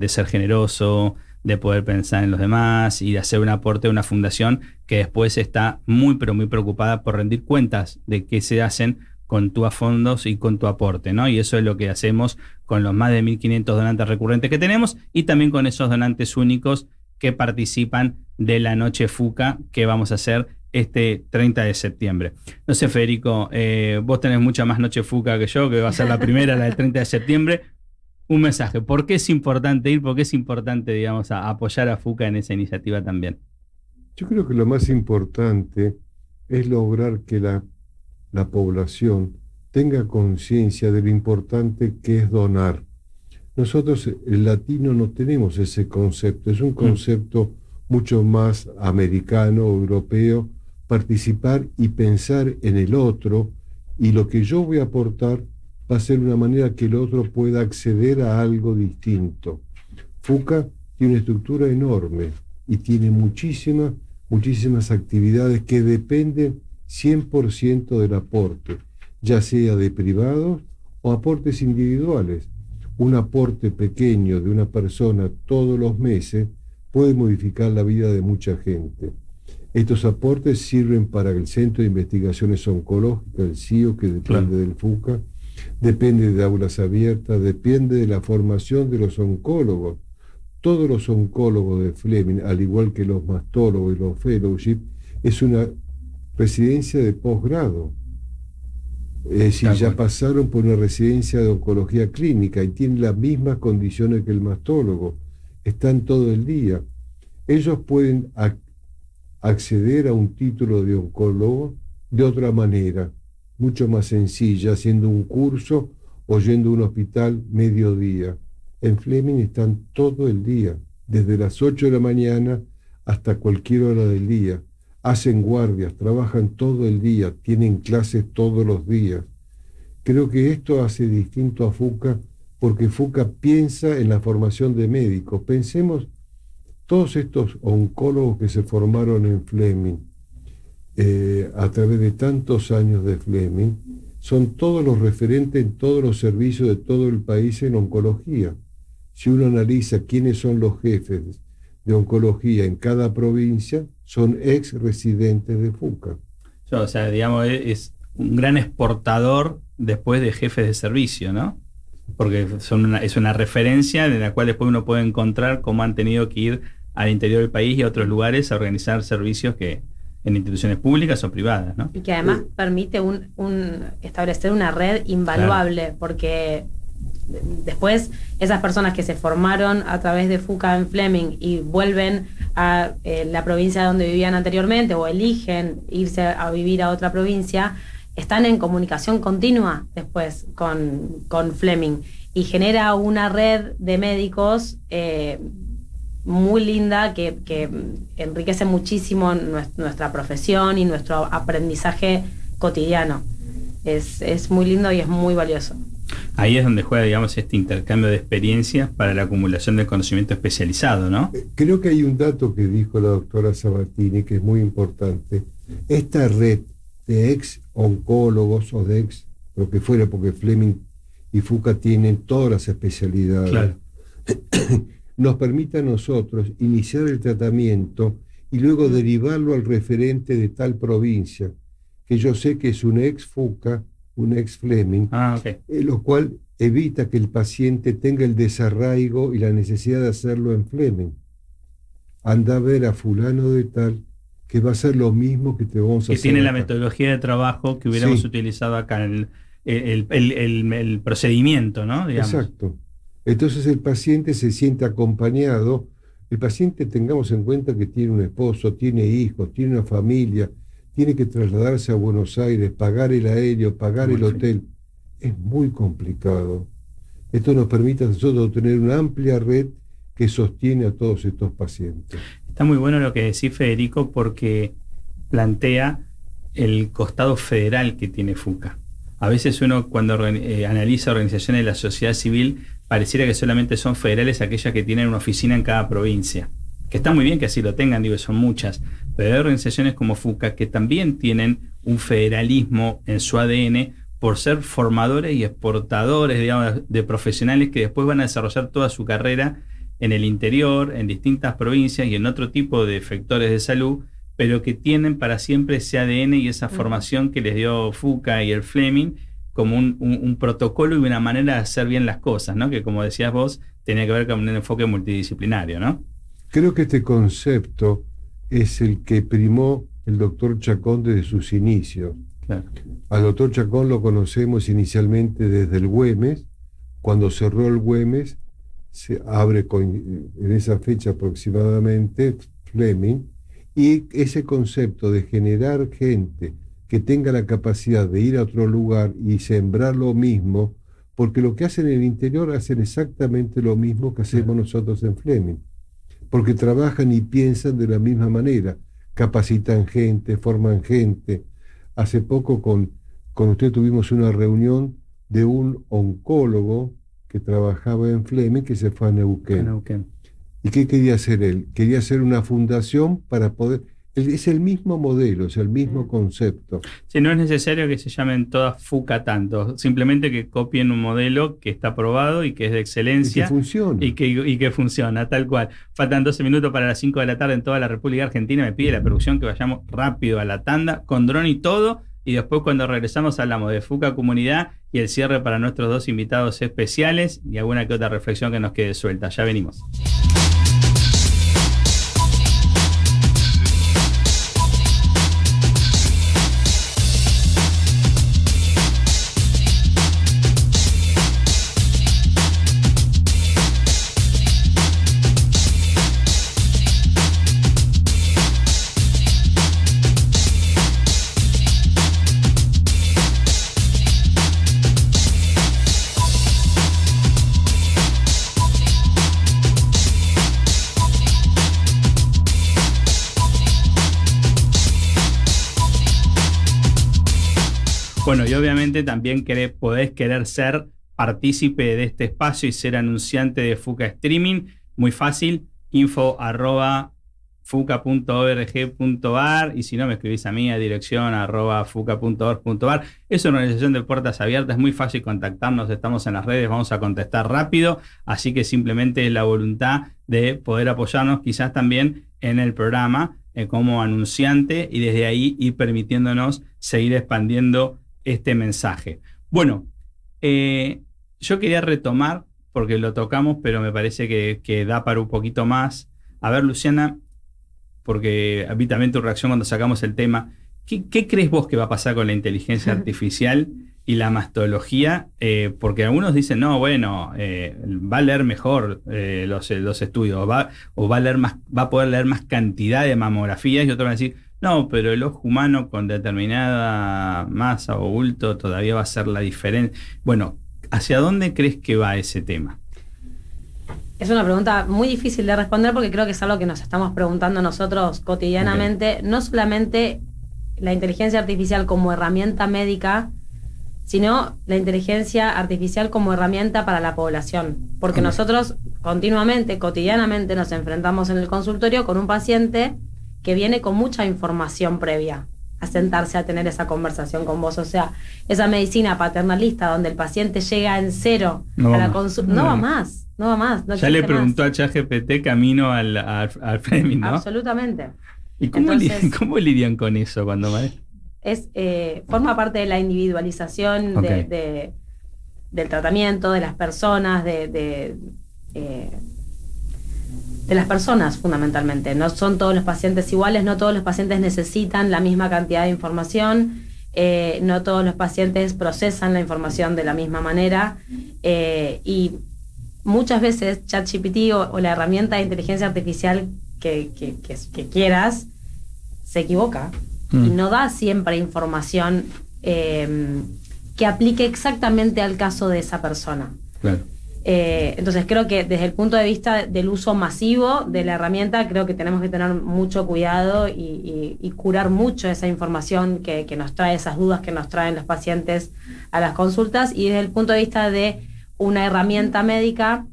ser generoso, de poder pensar en los demás y de hacer un aporte a una fundación que después está muy, pero muy preocupada por rendir cuentas de qué se hacen con tus fondos y con tu aporte, ¿no? Y eso es lo que hacemos con los más de 1.500 donantes recurrentes que tenemos, y también con esos donantes únicos que participan de la Noche FUCA que vamos a hacer este 30 de septiembre. No sé, Federico, vos tenés mucha más Noche FUCA que yo, que va a ser la primera, la del 30 de septiembre. Un mensaje, ¿por qué es importante ir? ¿Por qué es importante, digamos, apoyar a FUCA en esa iniciativa también? Yo creo que lo más importante es lograr que la población tenga conciencia de lo importante que es donar. Nosotros, el latino, no tenemos ese concepto, es un concepto mucho más americano, europeo, participar y pensar en el otro, y lo que yo voy a aportar va a ser una manera que el otro pueda acceder a algo distinto. FUCA tiene una estructura enorme y tiene muchísimas actividades que dependen 100% del aporte, ya sea de privados o aportes individuales. Un aporte pequeño de una persona todos los meses puede modificar la vida de mucha gente. Estos aportes sirven para el Centro de Investigaciones Oncológicas, el CIO, que depende del FUCA, depende de aulas abiertas, depende de la formación de los oncólogos. Todos los oncólogos de Fleming, al igual que los mastólogos y los fellowship, es una residencia de posgrado. Es decir, ya pasaron por una residencia de oncología clínica y tienen las mismas condiciones que el mastólogo. Están todo el día. Ellos pueden acceder a un título de oncólogo de otra manera, mucho más sencilla, haciendo un curso o yendo a un hospital mediodía. En Fleming están todo el día, desde las 8 de la mañana hasta cualquier hora del día. Hacen guardias, trabajan todo el día, tienen clases todos los días. Creo que esto hace distinto a FUCA, porque FUCA piensa en la formación de médicos. Pensemos, todos estos oncólogos que se formaron en Fleming, a través de tantos años de Fleming, son todos los referentes en todos los servicios de todo el país en oncología. Si uno analiza quiénes son los jefes de oncología en cada provincia, son ex residentes de FUCA. O sea, digamos, es un gran exportador después de jefes de servicio, ¿no? Porque es una referencia de la cual después uno puede encontrar cómo han tenido que ir al interior del país y a otros lugares a organizar servicios que en instituciones públicas o privadas, ¿no? Y que además permite establecer una red invaluable, claro, porque después esas personas que se formaron a través de FUCA en Fleming y vuelven a la provincia donde vivían anteriormente o eligen irse a vivir a otra provincia, están en comunicación continua después con Fleming y genera una red de médicos muy linda que enriquece muchísimo nuestra profesión y nuestro aprendizaje cotidiano. Es muy lindo y es muy valioso. Ahí es donde juega, digamos, este intercambio de experiencias para la acumulación de conocimiento especializado, ¿no? Creo que hay un dato que dijo la doctora Sabatini que es muy importante. Esta red de ex oncólogos o de ex, lo que fuera, porque Fleming y FUCA tienen todas las especialidades, claro, nos permite a nosotros iniciar el tratamiento y luego derivarlo al referente de tal provincia, que yo sé que es un ex FUCA, un ex Fleming, okay, lo cual evita que el paciente tenga el desarraigo y la necesidad de hacerlo en Fleming. Anda a ver a fulano de tal, que va a ser lo mismo que te vamos a hacer. Que tiene acá la metodología de trabajo que hubiéramos utilizado acá, el procedimiento, ¿no? Digamos. Exacto. Entonces el paciente se siente acompañado. El paciente, tengamos en cuenta que tiene un esposo, tiene hijos, tiene una familia, tiene que trasladarse a Buenos Aires, pagar el aéreo, pagar el hotel. Es muy complicado. Esto nos permite a nosotros tener una amplia red que sostiene a todos estos pacientes. Está muy bueno lo que decís, Federico, porque plantea el costado federal que tiene FUCA. A veces uno, cuando analiza organizaciones de la sociedad civil, pareciera que solamente son federales aquellas que tienen una oficina en cada provincia. Que está muy bien que así lo tengan, digo, son muchas, pero hay organizaciones como FUCA que también tienen un federalismo en su ADN por ser formadores y exportadores, digamos, de profesionales que después van a desarrollar toda su carrera en el interior, en distintas provincias y en otro tipo de factores de salud, pero que tienen para siempre ese ADN y esa formación que les dio FUCA y el Fleming como un protocolo y una manera de hacer bien las cosas, ¿no? Que como decías vos, tenía que ver con un enfoque multidisciplinario, ¿no? Creo que este concepto es el que primó el doctor Chacón desde sus inicios. Claro. Al doctor Chacón lo conocemos inicialmente desde el Güemes. Cuando cerró el Güemes, se abre en esa fecha aproximadamente Fleming, y ese concepto de generar gente que tenga la capacidad de ir a otro lugar y sembrar lo mismo, porque lo que hacen en el interior hacen exactamente lo mismo que hacemos nosotros en Fleming, porque trabajan y piensan de la misma manera, capacitan gente, forman gente. Hace poco con usted tuvimos una reunión de un oncólogo que trabajaba en Fleming, que se fue a Neuquén. ¿Y qué quería hacer él? Quería hacer una fundación para poder... Es el mismo modelo, es el mismo concepto. Sí, no es necesario que se llamen todas FUCA tanto, simplemente que copien un modelo que está probado y que es de excelencia. Y que funciona. Y que funciona, tal cual. Faltan 12 minutos para las 5 de la tarde en toda la República Argentina. Me pide la producción que vayamos rápido a la tanda, con dron y todo. Y después, cuando regresamos, hablamos de FUCA Comunidad y el cierre para nuestros dos invitados especiales y alguna que otra reflexión que nos quede suelta. Ya venimos. Bueno, y obviamente también podés querer ser partícipe de este espacio y ser anunciante de FUCA Streaming. Muy fácil, info@fuca.org.ar, y si no me escribís a mí a dirección @fuca.org.ar. Es una organización de puertas abiertas, es muy fácil contactarnos, estamos en las redes, vamos a contestar rápido, así que simplemente es la voluntad de poder apoyarnos quizás también en el programa como anunciante y desde ahí ir permitiéndonos seguir expandiendo este mensaje. Bueno, yo quería retomar, porque lo tocamos, pero me parece que da para un poquito más. A ver, Luciana, porque vi también tu reacción cuando sacamos el tema. ¿Qué crees vos que va a pasar con la inteligencia artificial y la mastología? Porque algunos dicen, no, bueno, va a leer mejor los estudios, va a poder leer más cantidad de mamografías, y otros van a decir, no, pero el ojo humano con determinada masa o bulto todavía va a ser la diferencia. Bueno, ¿hacia dónde crees que va ese tema? Es una pregunta muy difícil de responder porque creo que es algo que nos estamos preguntando nosotros cotidianamente. Okay. No solamente la inteligencia artificial como herramienta médica, sino la inteligencia artificial como herramienta para la población. Porque nosotros continuamente, cotidianamente, nos enfrentamos en el consultorio con un paciente que viene con mucha información previa a sentarse a tener esa conversación con vos. O sea, esa medicina paternalista donde el paciente llega en cero a la consulta, no va más. No ya le preguntó a ChatGPT camino al Fleming, ¿no? Absolutamente. ¿Y cómo lidian con eso cuando forma parte de la individualización del tratamiento, de las personas, de las personas fundamentalmente. No son todos los pacientes iguales, no todos los pacientes necesitan la misma cantidad de información, no todos los pacientes procesan la información de la misma manera, y muchas veces ChatGPT o la herramienta de inteligencia artificial que quieras se equivoca y no da siempre información que aplique exactamente al caso de esa persona. Claro. Entonces creo que desde el punto de vista del uso masivo de la herramienta, creo que tenemos que tener mucho cuidado y curar mucho esa información que nos trae, esas dudas que nos traen los pacientes a las consultas. Y desde el punto de vista de una herramienta médica,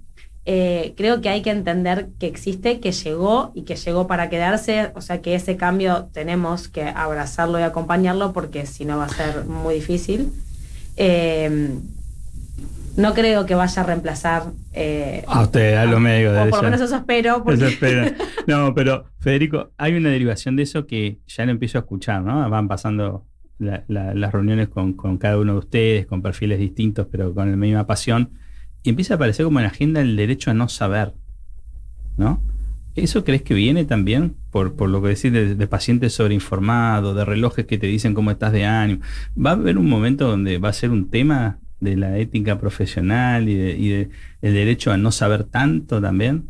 creo que hay que entender que existe, que llegó y que llegó para quedarse. O sea que ese cambio tenemos que abrazarlo y acompañarlo, porque si no va a ser muy difícil. No creo que vaya a reemplazar a usted, a los médicos. O por lo menos eso espero. Porque... Eso espero. No, pero Federico, hay una derivación de eso que ya lo empiezo a escuchar, ¿no? Van pasando las reuniones con cada uno de ustedes, con perfiles distintos, pero con la misma pasión. Y empieza a aparecer como en la agenda el derecho a no saber, ¿no? ¿Eso crees que viene también por lo que decís de pacientes sobreinformados, de relojes que te dicen cómo estás de ánimo? ¿Va a haber un momento donde va a ser un tema de la ética profesional y de el derecho a no saber tanto también?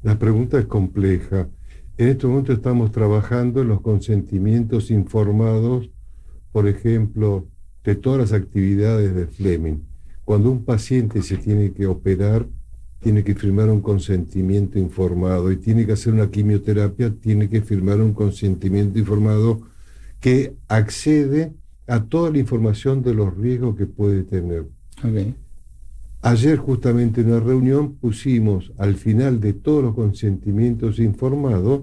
La pregunta es compleja. En este momento estamos trabajando en los consentimientos informados, por ejemplo, de todas las actividades de Fleming. Cuando un paciente se tiene que operar, tiene que firmar un consentimiento informado, y tiene que hacer una quimioterapia, tiene que firmar un consentimiento informado que accede a toda la información de los riesgos que puede tener. Okay. Ayer justamente en una reunión pusimos al final de todos los consentimientos informados: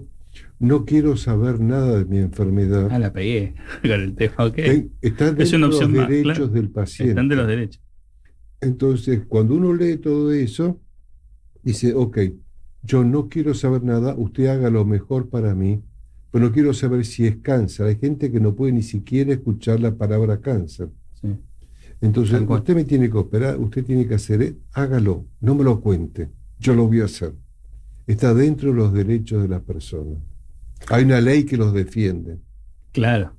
no quiero saber nada de mi enfermedad. Ah, la pegué con el tema, okay. Están dentro de los derechos del paciente. Están de los derechos. Entonces, cuando uno lee todo eso, dice, ok, yo no quiero saber nada, usted haga lo mejor para mí, pero no quiero saber si es cáncer. Hay gente que no puede ni siquiera escuchar la palabra cáncer. Sí. Entonces, usted me tiene que operar, usted tiene que hacer, hágalo, no me lo cuente, yo lo voy a hacer. Está dentro de los derechos de las personas. Hay una ley que los defiende. Claro.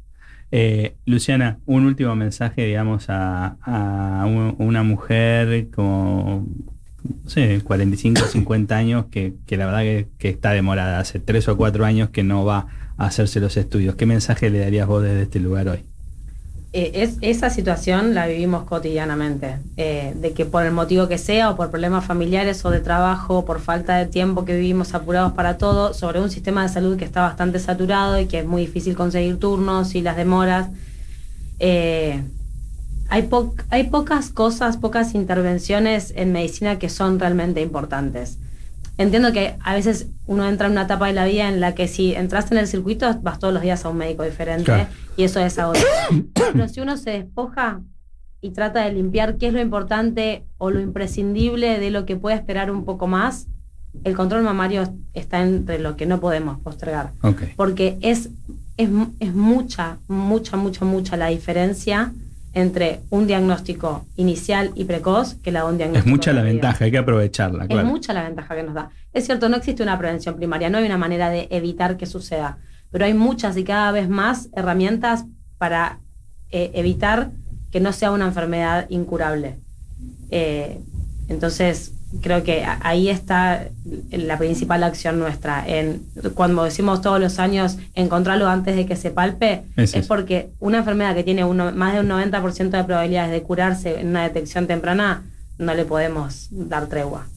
Luciana, un último mensaje, digamos, a una mujer como, no sé, 45 o 50 años que la verdad que está demorada, hace 3 o 4 años que no va a hacerse los estudios. ¿Qué mensaje le darías vos desde este lugar hoy? Esa situación la vivimos cotidianamente, de que por el motivo que sea, o por problemas familiares o de trabajo, o por falta de tiempo, que vivimos apurados para todo, sobre un sistema de salud que está bastante saturado y que es muy difícil conseguir turnos y las demoras. Hay pocas cosas, pocas intervenciones en medicina que son realmente importantes. Entiendo que a veces uno entra en una etapa de la vida en la que si entraste en el circuito vas todos los días a un médico diferente, claro, y eso es agotador. Pero si uno se despoja y trata de limpiar qué es lo importante o lo imprescindible de lo que puede esperar un poco más, el control mamario está entre lo que no podemos postergar. Okay. Porque es mucha la diferencia entre un diagnóstico inicial y precoz que un diagnóstico. Es mucha la ventaja, hay que aprovecharla, claro. Es mucha la ventaja que nos da. Es cierto, no existe una prevención primaria, no hay una manera de evitar que suceda, pero hay muchas y cada vez más herramientas para evitar que no sea una enfermedad incurable. Entonces, creo que ahí está la principal acción nuestra. Cuando decimos todos los años encontrarlo antes de que se palpe, es porque una enfermedad que tiene más de un 90% de probabilidades de curarse en una detección temprana, no le podemos dar tregua.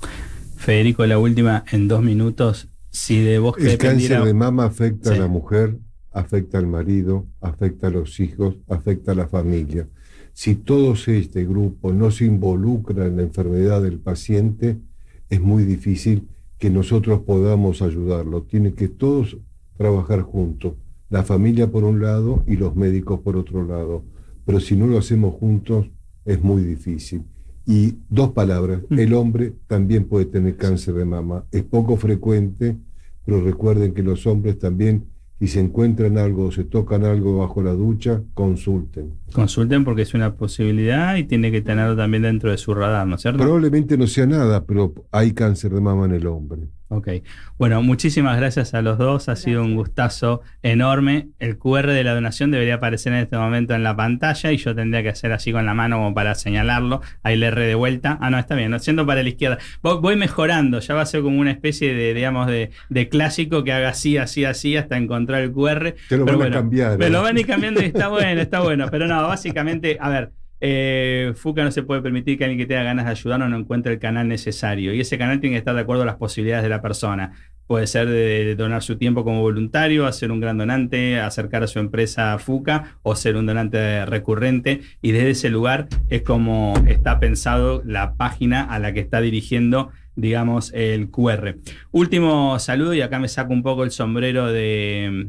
Federico, la última, en 2 minutos, si de vos que el dependiera... cáncer de mama afecta a la mujer, afecta al marido, afecta a los hijos, afecta a la familia. Si todos este grupo no se involucran en la enfermedad del paciente, es muy difícil que nosotros podamos ayudarlo. Tienen que todos trabajar juntos, la familia por un lado y los médicos por otro lado. Pero si no lo hacemos juntos, es muy difícil. Y 2 palabras, el hombre también puede tener cáncer de mama. Es poco frecuente, pero recuerden que los hombres también, si se encuentran algo o se tocan algo bajo la ducha, consulten. Consulten porque es una posibilidad y tiene que tenerlo también dentro de su radar, ¿no es cierto? Probablemente no sea nada, pero hay cáncer de mama en el hombre. Ok. Bueno, muchísimas gracias a los dos. Ha sido un gustazo enorme. El QR de la donación debería aparecer en este momento en la pantalla y yo tendría que hacer así con la mano como para señalarlo. Ahí le erré de vuelta. Ah, no, está bien. Haciendo para la izquierda. Voy mejorando. Ya va a ser como una especie de, digamos, de clásico que haga así, hasta encontrar el QR. Te lo van a cambiar. Me lo van a ir cambiando y está bueno. Pero no, básicamente, a ver. FUCA no se puede permitir que alguien que tenga ganas de ayudarnos no encuentre el canal necesario, y ese canal tiene que estar de acuerdo a las posibilidades de la persona. Puede ser de donar su tiempo como voluntario, hacer un gran donante, acercar a su empresa FUCA o ser un donante recurrente, y desde ese lugar es como está pensado la página a la que está dirigiendo, digamos, el QR. Último saludo, y acá me saco un poco el sombrero de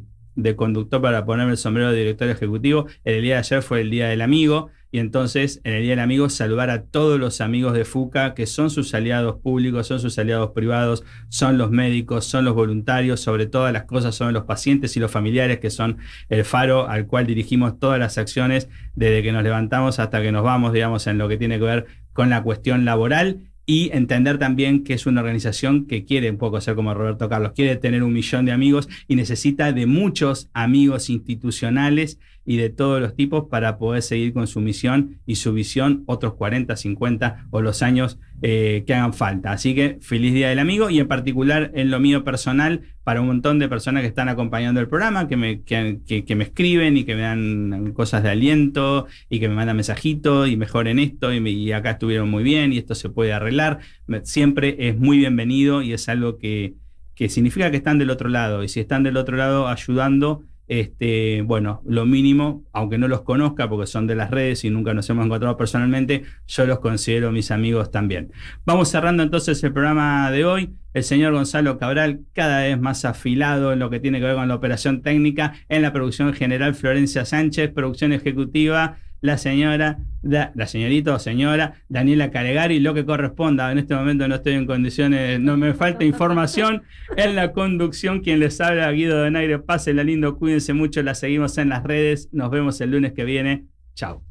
conductor para ponerme el sombrero de director ejecutivo. El día de ayer fue el Día del Amigo, y entonces en el Día del Amigo saludar a todos los amigos de FUCA, que son sus aliados públicos, son sus aliados privados, son los médicos, son los voluntarios, sobre todas las cosas son los pacientes y los familiares, que son el faro al cual dirigimos todas las acciones desde que nos levantamos hasta que nos vamos, digamos, en lo que tiene que ver con la cuestión laboral. y entender también que es una organización que quiere un poco ser como Roberto Carlos, quiere tener 1 millón de amigos y necesita de muchos amigos institucionales y de todos los tipos para poder seguir con su misión y su visión otros 40, 50 o los años que hagan falta. Así que feliz Día del Amigo, y en particular en lo mío personal para un montón de personas que están acompañando el programa, que me escriben y que me dan cosas de aliento y que me mandan mensajitos y mejoren esto y acá estuvieron muy bien y esto se puede arreglar. Siempre es muy bienvenido y es algo que significa que están del otro lado, y si están del otro lado ayudando, bueno, lo mínimo, aunque no los conozca porque son de las redes y nunca nos hemos encontrado personalmente, yo los considero mis amigos también. Vamos cerrando entonces el programa de hoy. El señor Gonzalo Cabral, cada vez más afilado en lo que tiene que ver con la operación técnica. En la producción general, Florencia Sánchez. Producción ejecutiva, la señorita o señora Daniela Calegari. Lo que corresponda, en este momento no estoy en condiciones, no me falta información. En la conducción, quien les habla, Guido Donaire. Pásenla lindo, cuídense mucho, la seguimos en las redes. Nos vemos el lunes que viene. Chao.